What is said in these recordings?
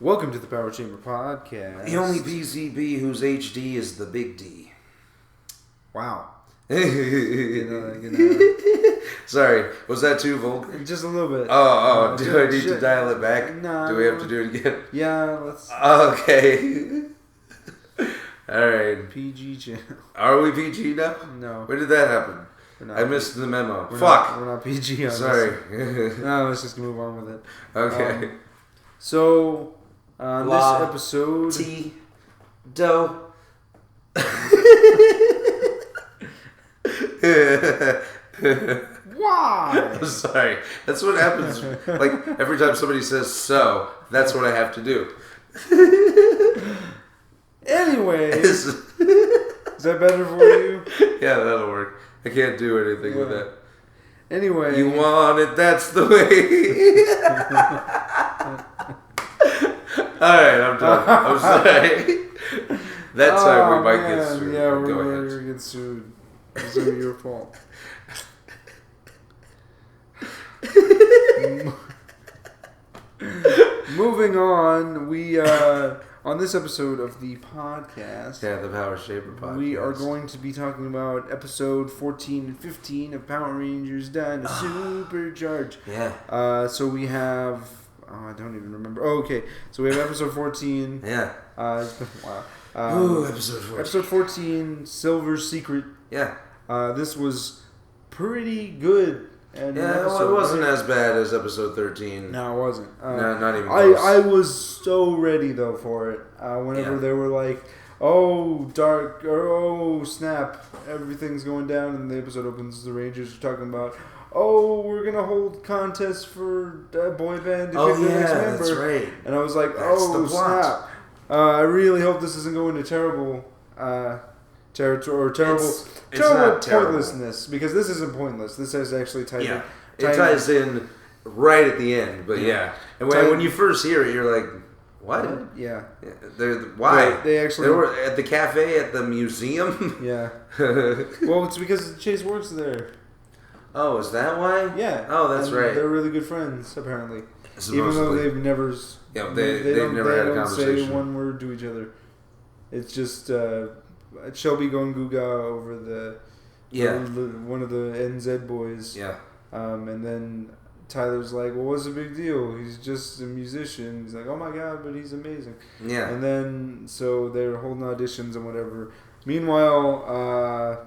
Welcome to the Power Chamber Podcast. The only PCP whose HD is the big D. Wow. Sorry, was that too vulgar? Just a little bit. Do I need to dial it back? No. Do we have to do it again? Yeah, let's... Okay. Alright. PG channel. Are we PG now? No. When did that happen? I missed the memo. Fuck! We're not PG on Sorry. this. No, let's just move on with it. Okay. So... on this episode... Doe. Why? I'm sorry. That's what happens. Like, every time somebody says so, that's what I have to do. Anyways. Is that better for you? Yeah, that'll work. I can't do anything with that. Anyway. You want it, that's the way. Alright, I'm done. I'm sorry. That time we might get sued. Yeah, we're going to get sued. It's your fault. Moving on, we on this episode of the podcast, the Power Chamber Podcast, we are going to be talking about episode 14 and 15 of Power Rangers Dino Supercharge. Yeah. So we have. I don't even remember. Oh, okay. So we have episode 14. Yeah. It's been a while. Episode 14. Episode 14, Silver Secret. Yeah. This was pretty good. And it wasn't as bad as episode 13. No, it wasn't. No, not even close. I was so ready, though, for it. Whenever they were like, oh, dark, or oh, snap, everything's going down, and the episode opens, the Rangers are talking about, oh, we're going to hold contests for a boy band to pick the next member. That's right. And I was like, snap. I really hope this isn't going to terrible territory, or terrible pointlessness, because this isn't pointless. This is actually tied in. It ties in right at the end, but And when you first hear it, you're like, what? Yeah. Why? They were at the cafe at the museum? Yeah. Well, it's because Chase works there. Oh, is that why? Yeah. Oh, that's right. They're really good friends, apparently. Supposedly. Even though they've never... they've never had a conversation. They don't say one word to each other. It's just Shelby going Guga over the one of the NZ boys. Yeah. And then Tyler's like, well, what's the big deal? He's just a musician. He's like, oh my God, but he's amazing. Yeah. And then, so they're holding auditions and whatever. Meanwhile,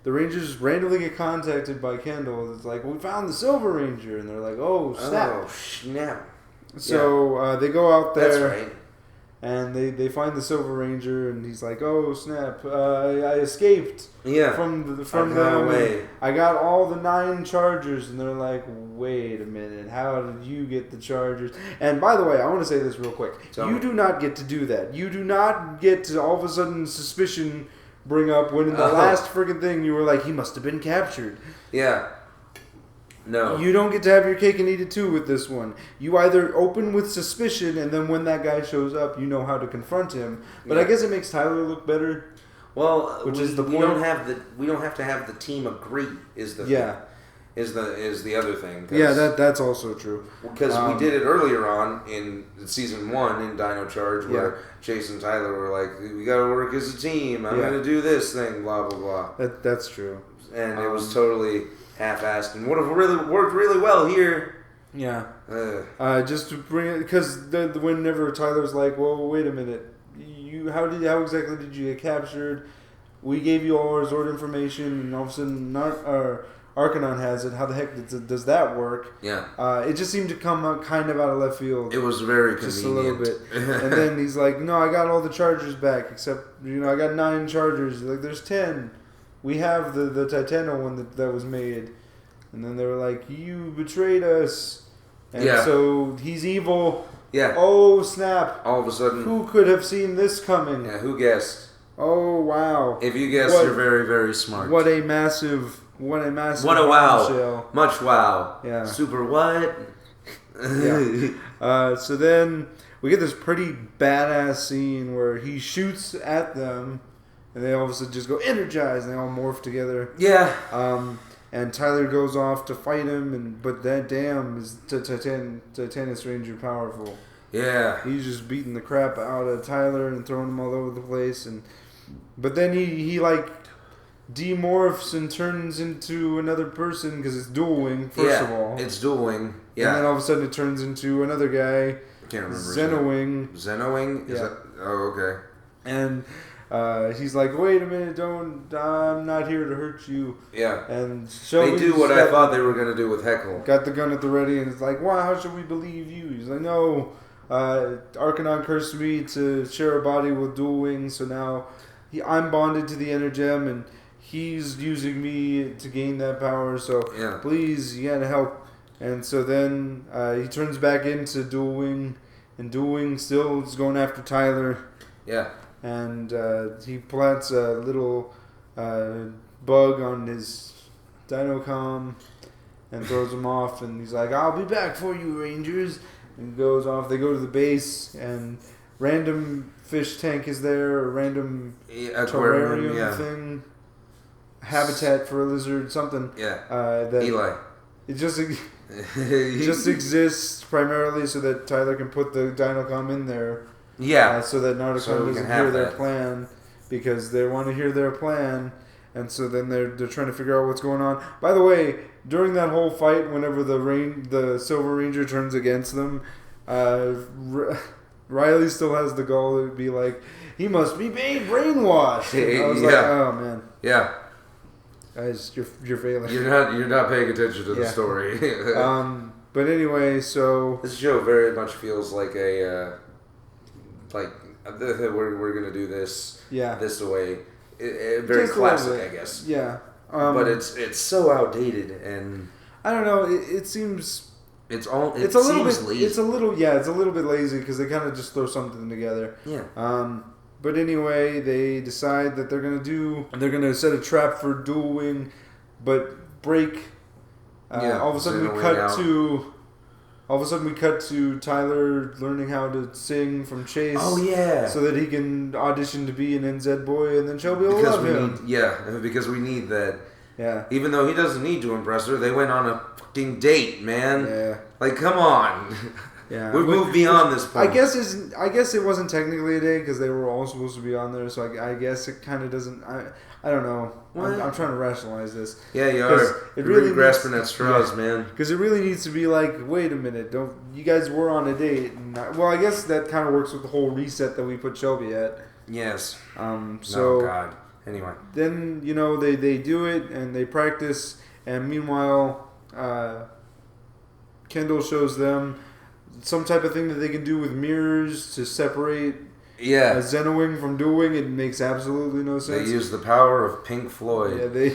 the Rangers randomly get contacted by Kendall. It's like, we found the Silver Ranger. And they're like, oh, snap. Oh, snap. So they go out there. That's right. And they find the Silver Ranger, and he's like, oh, snap. I escaped from them. I got all the 9 Chargers. And they're like, wait a minute. How did you get the Chargers? And by the way, I want to say this real quick. You do not get to do that. You do not get to all of a sudden suspicion bring up when in the last friggin' thing you were like, he must have been captured. Yeah. No. You don't get to have your cake and eat it too with this one. You either open with suspicion, and then when that guy shows up, you know how to confront him. But I guess it makes Tyler look better. Well, we don't have to have the team agree. Is the other thing? Yeah, that's also true. Because we did it earlier on in season 1 in Dino Charge, where Chase and Tyler were like, "We got to work as a team. I'm going to do this thing." Blah blah blah. That's true. And it was totally half-assed, and would have really worked really well here. Yeah. Just to bring it, because whenever Tyler's like, "Well, wait a minute, how exactly did you get captured? We gave you all our Zord information, and all of a sudden, Arcanon has it. How the heck does that work?" Yeah. It just seemed to come out kind of out of left field. It was very just convenient. Just a little bit. And then he's like, "No, I got all the Chargers back, except I got 9 Chargers. Like, there's 10. We have the Titano one that was made." And then they were like, "You betrayed us." And so he's evil. Yeah. Oh, snap. All of a sudden. Who could have seen this coming? Yeah, who guessed? Oh, wow. If you guessed, you're very, very smart. What a massive What a wow. Shell. Much wow. Yeah. Super what? Yeah. So then we get this pretty badass scene where he shoots at them, and they all of a sudden just go energize, and they all morph together. Yeah. And Tyler goes off to fight him, but that damn is Titanus Ranger powerful. Yeah. He's just beating the crap out of Tyler and throwing him all over the place. But then he like demorphs and turns into another person because it's dueling, first of all. It's dueling. Yeah. And then all of a sudden it turns into another guy. I can't remember. Zenowing. Zenowing? Is that? Oh, okay. And he's like, wait a minute, I'm not here to hurt you. Yeah. And Shelby's they do what I thought they were going to do with Heckle. Got the gun at the ready, and it's like, wow, how should we believe you? He's like, no, Arcanon cursed me to share a body with dual wings, so now I'm bonded to the Energem, and he's using me to gain that power, so please, you gotta help. And so then he turns back into dual wing, and dual wing still is going after Tyler. Yeah. And he plants a little bug on his Dinocom and throws him off. And he's like, I'll be back for you, Rangers. And goes off. They go to the base, and random fish tank is there, a random terrarium thing, habitat for a lizard, something. Yeah. That Eli. It just exists primarily so that Tyler can put the Dinocom in there. Yeah. So that Narcon doesn't hear their plan, because they want to hear their plan, and so then they're trying to figure out what's going on. By the way, during that whole fight, whenever the Silver Ranger turns against them, Riley still has the gall to be like, he must be brainwashed. And I was like, oh man. Yeah. Guys, you're failing. You're not paying attention to the story. But anyway, so this show very much feels like a. We're gonna do this this way. Very just classic, I guess. Yeah. But it's so outdated, and I don't know. It seems it's a little bit lazy. It's a little bit lazy because they kind of just throw something together. Yeah. But anyway, they decide that they're gonna set a trap for dual wing, but break. All of a sudden we cut to Tyler learning how to sing from Chase. Oh yeah. So that he can audition to be an NZ boy, and then Shelby will love him. Because we need that. Yeah. Even though he doesn't need to impress her, they went on a fucking date, man. Yeah. Like, come on. Yeah. We've moved beyond this point. I guess it wasn't technically a date because they were all supposed to be on there, so I guess it kind of doesn't. I don't know. I'm trying to rationalize this. Yeah, you are. You're really grasping at straws, man. Because it really needs to be like, wait a minute, you guys were on a date? And I guess that kind of works with the whole reset that we put Shelby at. Yes. So. Oh God. Anyway. Then they do it and they practice, and meanwhile, Kendall shows them some type of thing that they can do with mirrors to separate. Yeah. Zenowing from dueling. It makes absolutely no sense. They use the power of Pink Floyd. Yeah,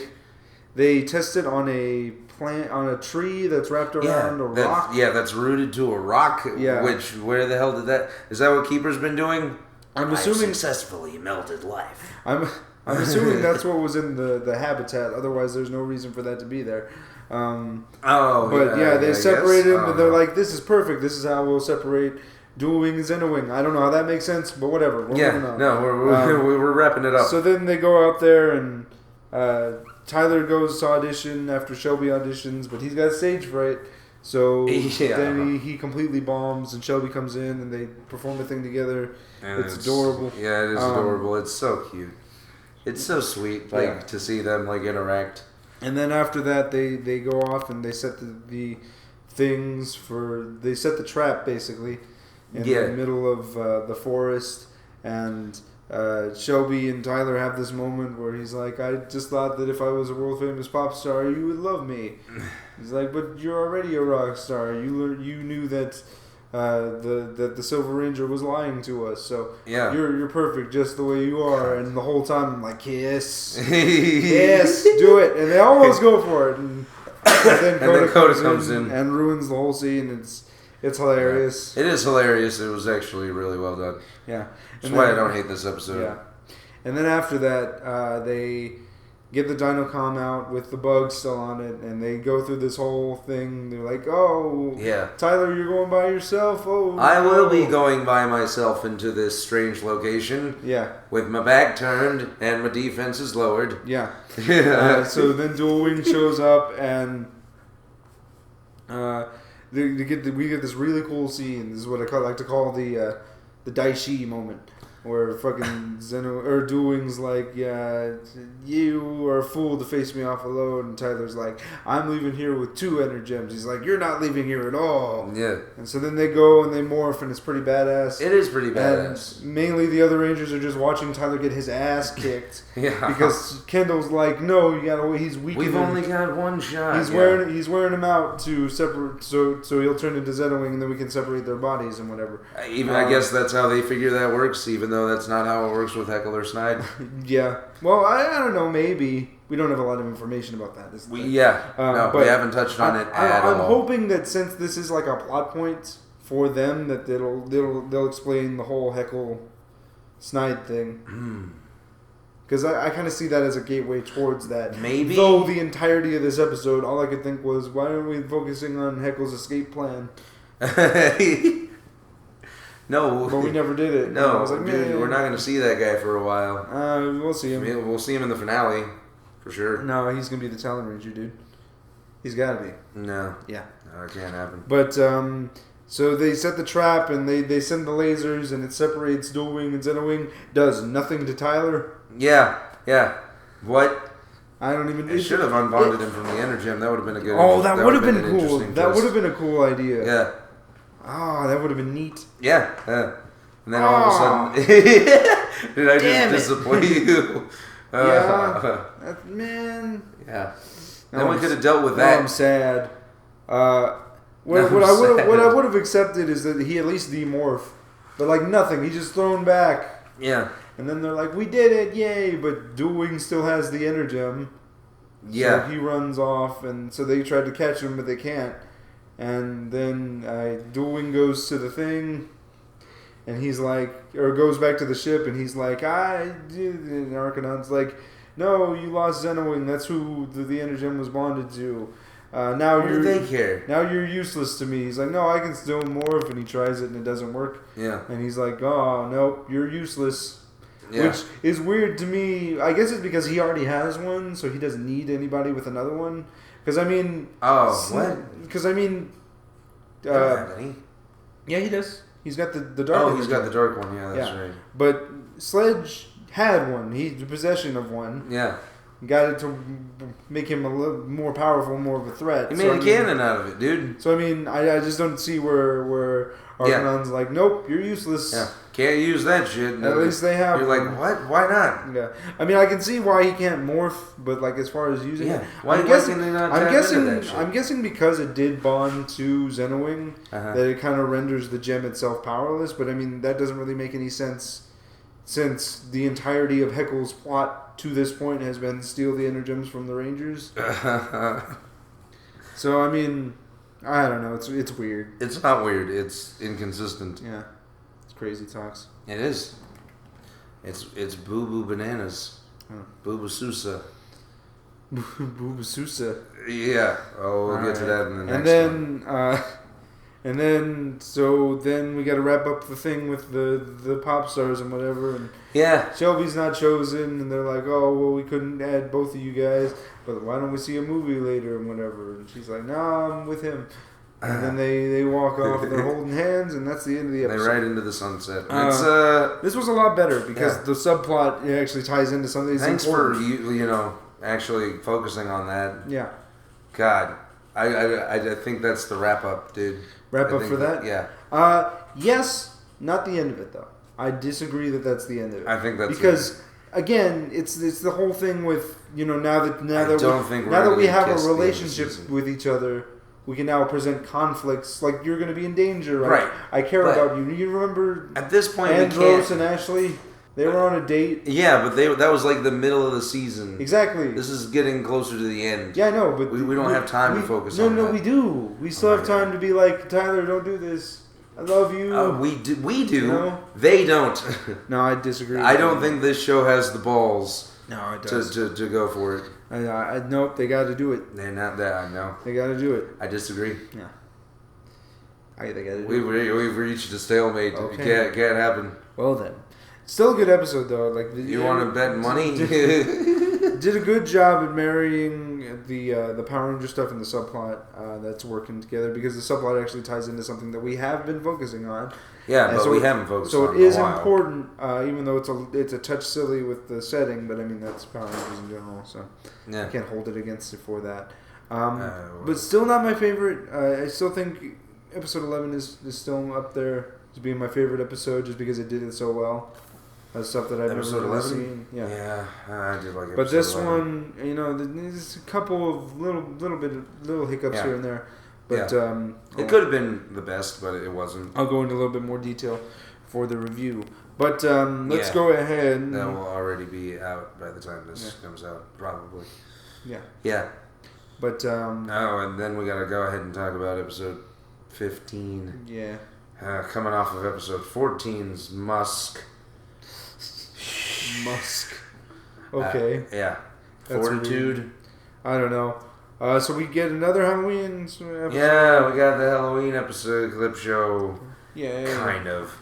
they test it on a plant, on a tree that's wrapped around a rock. That's rooted to a rock. Yeah. Which, where the hell did that... Is that what Keeper's been doing? I'm assuming... successfully melted life. I'm assuming that's what was in the habitat. Otherwise, there's no reason for that to be there. They separate him, and they're like, this is perfect. This is how we'll separate... Dual wing and Zenowing. I don't know how that makes sense, but whatever. We're wrapping it up. So then they go out there, and Tyler goes to audition after Shelby auditions, but he's got stage fright. So then he completely bombs, and Shelby comes in, and they perform a thing together. And it's adorable. Yeah, it is adorable. It's so cute. It's so sweet, to see them interact. And then after that, they go off and they set the things they set the trap basically. In the middle of the forest, and Shelby and Tyler have this moment where he's like, I just thought that if I was a world famous pop star, you would love me. He's like, but you're already a rock star. You knew that that the Silver Ranger was lying to us. So you're perfect just the way you are. And the whole time I'm like, yes, yes, do it. And they almost go for it. And then Coda comes in and ruins the whole scene. It's hilarious. It is hilarious. It was actually really well done. Yeah. That's why I don't hate this episode. Yeah. And then after that, they get the Dinocom out with the bug still on it, and they go through this whole thing. They're like, oh, Tyler, you're going by yourself? Oh, I will be going by myself into this strange location. Yeah. With my back turned and my defenses lowered. Yeah. So then Dual Wing shows up, and... we get this really cool scene. This is what I like to call the Daishi moment. Where fucking Doing's like, yeah, you are a fool to face me off alone. And Tyler's like, I'm leaving here with 2 Energems. He's like, you're not leaving here at all. Yeah. And so then they go and they morph, and it's pretty badass. It is pretty badass. And mainly the other Rangers are just watching Tyler get his ass kicked. Yeah. Because Kendall's like, no, you gotta. He's weak. We've only got 1 shot. He's wearing him out to separate, so he'll turn into Zenowing, and then we can separate their bodies and whatever. I guess that's how they figure that works. Even though that's not how it works with Heckle or Snide. Yeah. Well, I don't know. Maybe we don't have a lot of information about that. We haven't touched on it at all. I'm hoping that since this is like a plot point for them, that they'll explain the whole Heckle Snide thing. Because I kind of see that as a gateway towards that. Maybe. Though the entirety of this episode, all I could think was, why aren't we focusing on Heckle's escape plan? No, but we never did it. No, I was like, dude, we're not going to see that guy for a while. We'll see him. We'll see him in the finale, for sure. No, he's going to be the Talon Ranger, dude. He's got to be. No. Yeah. No, it can't happen. But, so they set the trap, and they send the lasers, and it separates Dual Wing and Zenowing. Does nothing to Tyler. Yeah. What? I don't even... They should have unbonded him from the Energem. That would have been a good... Oh, that would have been cool. That would have been a cool idea. Yeah. Oh, that would have been neat. Yeah. And then all of a sudden... Did I just disappoint you? Yeah. Man. Yeah. Then we could have dealt with that. I'm sad. What I would have accepted is that he at least demorph. But like nothing. He's just thrown back. Yeah. And then they're like, we did it, yay. But Dual Wing still has the Energem. Yeah. So he runs off. And so they tried to catch him, but they can't. And then Dual Wing goes to the thing, and he's like, or goes back to the ship, and he's like, and Arcanon's like, no, you lost Zenowing. That's who the Energem was bonded to. Now they care? Now you're useless to me. He's like, no, I can still morph, and he tries it, and it doesn't work. Yeah. And he's like, oh, nope, you're useless. Yeah. Which is weird to me. I guess it's because he already has one, so he doesn't need anybody with another one. Because, I mean... Oh, what? Because, I mean... yeah, he does. He's got the dark one. Oh, he's got the dark one. Yeah, that's right. But Sledge had one. He's in possession of one. Yeah. Got it to make him a little more powerful, more of a threat. He made a cannon out of it, dude. So, I mean, I just don't see where Arcanon's like, nope, you're useless. Yeah. Can't use that shit. At least they have. You're like, what? Why not? Yeah. I mean, I can see why he can't morph, but like as far as using it, why can they not tap into that shit? I'm guessing because it did bond to Zenowing, that it kind of renders the gem itself powerless. But I mean, that doesn't really make any sense since the entirety of Heckle's plot to this point has been steal the Energems from the Rangers. So I mean, I don't know. It's weird. It's not weird. It's inconsistent. Yeah. Crazy talks. It is. It's boo boo bananas. Boo boo Sousa. Boo boo Sousa. Yeah. Oh, we'll get to that in the next one. And then we got to wrap up the thing with the pop stars and whatever. And yeah. Shelby's not chosen, and they're like, oh well, we couldn't add both of you guys, but why don't we see a movie later and whatever? And she's like, no, I'm with him. And then they walk off, they're holding hands, and that's the end of the episode. They ride into the sunset. This was a lot better because the subplot actually ties into something. Thanks for actually focusing on that. Yeah. God, I think that's the wrap up, dude. Wrap up for that? Yeah. Yes, not the end of it though. I disagree that that's the end of it. I think that's because again, it's the whole thing with now that we have a relationship with each other. We can now present conflicts like you're going to be in danger, right? I care about you. You remember at this point, Andros and Ashley? They were on a date. Yeah, but that was like the middle of the season. Exactly. This is getting closer to the end. Yeah, I know, but we don't have time to focus on that. No, we do. We still have time to be like, Tyler, don't do this. I love you. We do. You know? They don't. No, I disagree. I don't think this show has the balls. No, it does. To go for it. Nope, they got to do it. They're not that. I know. They got to do it. I disagree. Yeah. They got to do it. We've reached a stalemate. Okay. It can't happen. Well then. Still a good episode though. Like you want to bet money? did a good job at marrying the Power Ranger stuff and the subplot that's working together, because the subplot actually ties into something that we have been focusing on. Yeah, but so we haven't focused on it. So it is important, even though it's a touch silly with the setting, but I mean, that's Power Rangers in general, so I can't hold it against it for that. But still not my favorite. I still think episode 11 is still up there as being my favorite episode, just because it did it so well. Stuff that I've never really seen. Yeah, I did like it. But this 11. One, there's a couple of little hiccups here and there. But it could have been the best, but it wasn't. I'll go into a little bit more detail for the review. But let's go ahead. That will already be out by the time this comes out, probably. Yeah. Yeah. But and then we gotta go ahead and talk about episode 15. Yeah. Coming off of episode 14's Musk. Okay. Yeah. Fortitude. I don't know. So we get another Halloween episode. Yeah, we got the Halloween episode, clip show. Yeah. Kind of.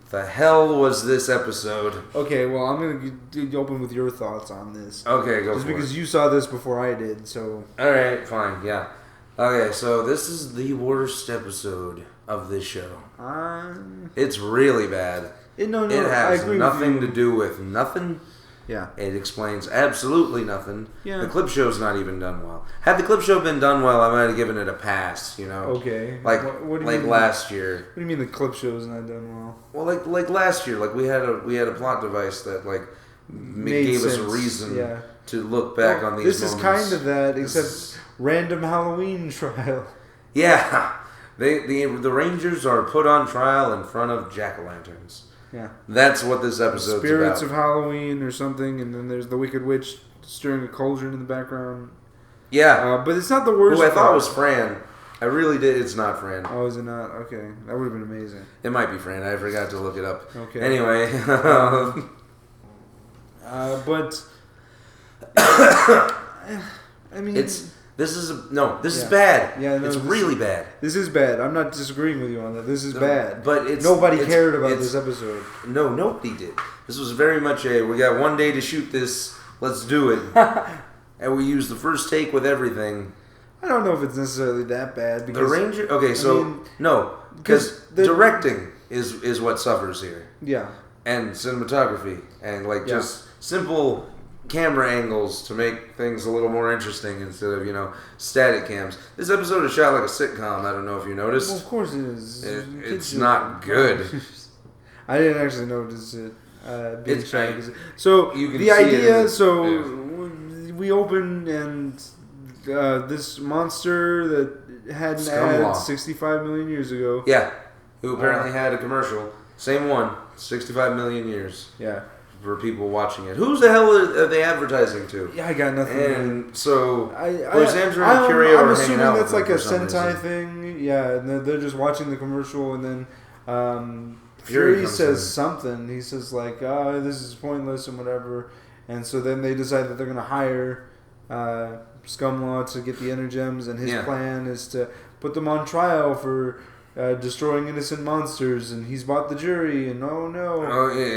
The hell was this episode? Okay, well, I'm going to open with your thoughts on this. Okay, go for it. Just because you saw this before I did, so... Alright, fine, yeah. Okay, so this is the worst episode of this show. It's really bad. It has nothing to do with nothing. Yeah. It explains absolutely nothing. Yeah. The clip show's not even done well. Had the clip show been done well, I might have given it a pass, Okay. Like what like last year. What do you mean the clip show's not done well? Well, like last year, like we had a plot device that gave us a reason to look back on these moments. This is kind of that, except random Halloween trial. Yeah. The Rangers are put on trial in front of jack-o'-lanterns. Yeah. That's what this episode's about. Spirits of Halloween or something, and then there's the Wicked Witch stirring a cauldron in the background. Yeah. But it's not the worst. Who I thought was Fran. I really did. It's not Fran. Oh, is it not? Okay. That would have been amazing. It might be Fran. I forgot to look it up. Okay. Anyway. But... I mean... This is bad. Yeah, no, it's really bad. This is bad. I'm not disagreeing with you on that. This is bad. But nobody cared about this episode. No, nobody did. This was very much we got one day to shoot this. Let's do it. And we used the first take with everything. I don't know if it's necessarily that bad. Because the Ranger. Okay, no, because directing is what suffers here. Yeah. And cinematography and just simple camera angles to make things a little more interesting instead of static cams. This episode is shot like a sitcom. I don't know if you noticed. Well, of course it is. It's not good. I didn't actually notice it being shot. So the idea. We open and this monster that had an ad 65 million years ago. Yeah, who apparently had a commercial. Same one. 65 million years. Yeah. For people watching it. Who's the hell are they advertising to? Yeah, I got nothing. And so, Sandra and Curio I'm assuming that's like a Sentai thing. Yeah, and they're just watching the commercial, and then Fury says something. He says this is pointless and whatever. And so then they decide that they're going to hire Scumlaw to get the Energems, and his plan is to put them on trial for destroying innocent monsters, and he's bought the jury, and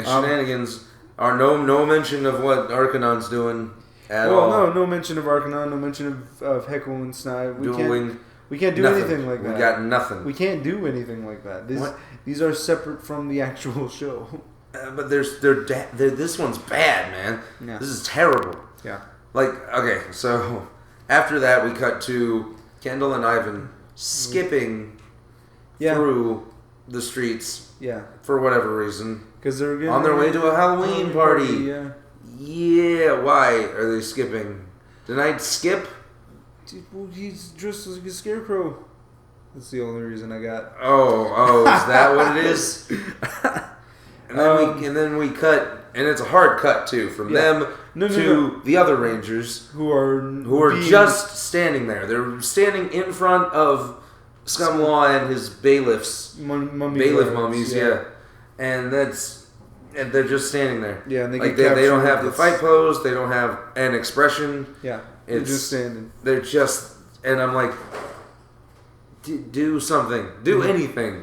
shenanigans. Are no mention of what Arcanon's doing at all. Well, no mention of Arcanon, no mention of Heckle and Snipe. We can't do anything like that. We got nothing. We can't do anything like that. These are separate from the actual show. But this one's bad, man. Yeah. This is terrible. Yeah. So after that we cut to Kendall and Ivan skipping through the streets. Yeah. For whatever reason. Because they're on their way to a Halloween party. Yeah. Yeah. Why are they skipping? Did I skip? Well, he's dressed like a scarecrow. That's the only reason I got. Oh, is that what it is? And then we cut, and it's a hard cut too, from them to the other Rangers who are just standing there. They're standing in front of Scumlaw and his bailiffs, bailiff mummies, and they're just standing there. Yeah, and they don't have the fight pose. They don't have an expression. Yeah, they're just standing. They're just, and I'm like, do something, do anything.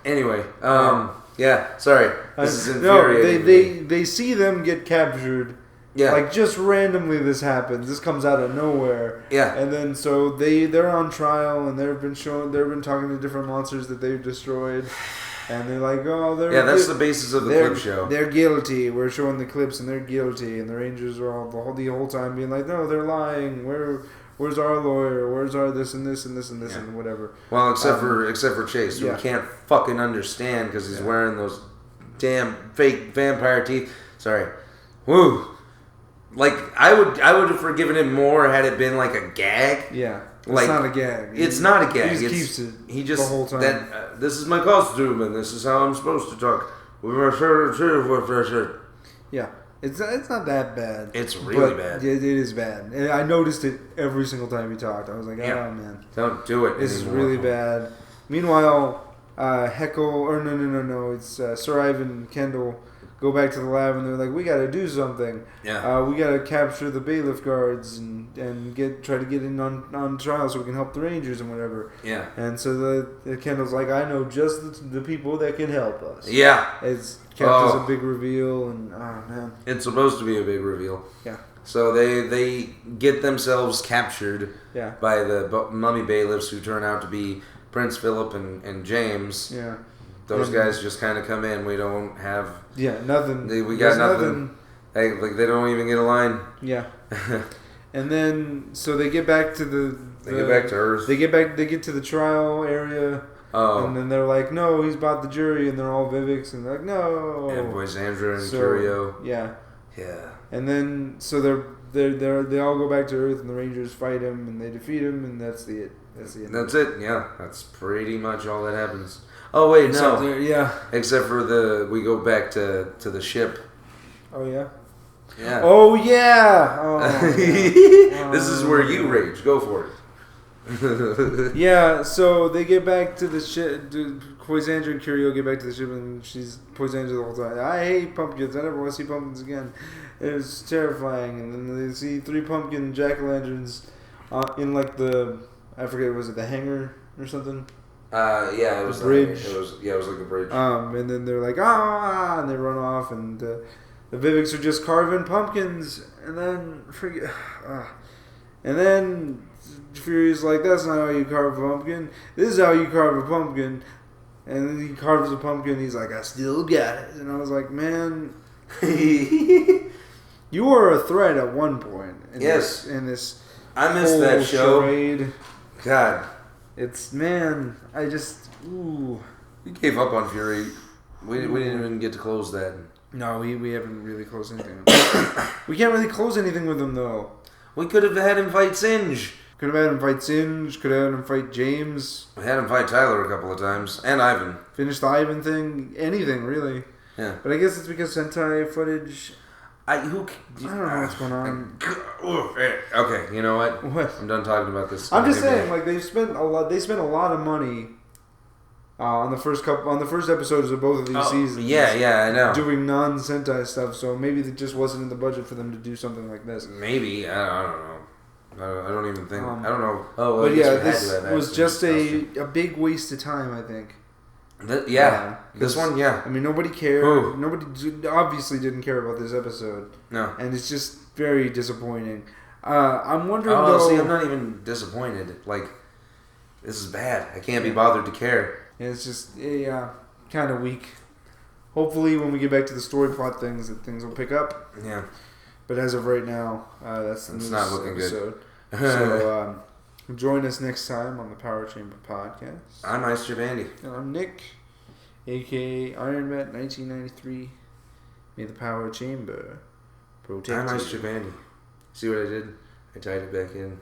Anyway, sorry, this is infuriating. They see them get captured, Yeah. Like, just randomly this happens. This comes out of nowhere. Yeah. And then, so they're on trial, and they've been talking to different monsters that they've destroyed. And they're like, oh, that's the basis of the clip show. They're guilty. We're showing the clips, and they're guilty. And the Rangers are all the whole time being like, no, they're lying. Where's our lawyer? Where's our this and this and this and this and whatever? Well, except for Chase, who we can't fucking understand because he's wearing those damn fake vampire teeth. Sorry. Woo. Like, I would have forgiven him more had it been like a gag. Yeah. Like, it's not a gag. It's not a gag. He just keeps it the whole time. This is my costume, and this is how I'm supposed to talk. Yeah. It's not that bad. It's really bad. It is bad. And I noticed it every single time he talked. I was like, oh, man. Don't do it This is really bad. Meanwhile, no. It's Sir Ivan and Kendall go back to the lab, and they're like, we got to do something. Yeah. We got to capture the bailiff guards and try to get in on trial so we can help the Rangers and whatever. Yeah. And so the Kendall's like, I know just the people that can help us. Yeah. It's kept as a big reveal, and oh man. It's supposed to be a big reveal. Yeah. So they get themselves captured by the mummy bailiffs, who turn out to be Prince Philip and James. Yeah. Those guys just kind of come in. We don't have... Yeah, nothing. We got nothing. They don't even get a line. Yeah. And then, so they get back to They get back to Earth. They get to the trial area. Oh. And then they're like, no, he's bought the jury. And they're all Viveks. And they're like, no. And Boysandra and Curio. Yeah. Yeah. And then, so they all go back to Earth, and the Rangers fight him, and they defeat him, and that's the end. That's it. Yeah. That's pretty much all that happens. Oh wait, no. Yeah. Except for we go back to the ship. Oh yeah. Yeah. Oh yeah. Oh, yeah. This is where you rage. Go for it. Yeah. So they get back to the ship. Poisandra and Curio get back to the ship, and she's Poisandra the whole time. I hate pumpkins. I never want to see pumpkins again. It's terrifying. And then they see 3 pumpkin jack-o'-lanterns in like I forget, was it the hangar or something? Yeah, it was the bridge. It was like a bridge. And then they're like, and they run off, and the Viveks are just carving pumpkins, and then and then Fury's like, that's not how you carve a pumpkin. This is how you carve a pumpkin. And then he carves a pumpkin. He's like, I still got it. And I was like, man, you were a threat at one point. In this I missed that show. Charade. God. It's, man, I just, ooh. We gave up on Fury. We didn't even get to close that. No, we haven't really closed anything. We can't really close anything with him, though. We could have had him fight Singe. Could have had him fight Singe. Could have had him fight James. We had him fight Tyler a couple of times. And Ivan. Finish the Ivan thing. Anything, really. Yeah. But I guess it's because Sentai footage... I don't know what's going on. Okay, you know what? What? I'm done talking about this. I'm just saying, like, they spent a lot of money on the first episodes of both of these seasons. Yeah, I know. Doing non-Sentai stuff, so maybe it just wasn't in the budget for them to do something like this. Maybe. I don't know. I don't even think. I don't know. Oh, well, but yeah, this was just a big waste of time, I think. This one, yeah. I mean, nobody cared. Ooh. Nobody obviously didn't care about this episode. No. And it's just very disappointing. I'm wondering, see, I'm not even disappointed. Like, this is bad. I can't be bothered to care. Yeah, it's just, kind of weak. Hopefully, when we get back to the story plot things, that things will pick up. Yeah. But as of right now, that's the news not looking episode. Good. So, join us next time on the Power Chamber Podcast. I'm Meister Bandy. And I'm Nick, a.k.a. Ironman 1993. May the Power Chamber protect you. I'm Meister Bandy. See what I did? I tied it back in.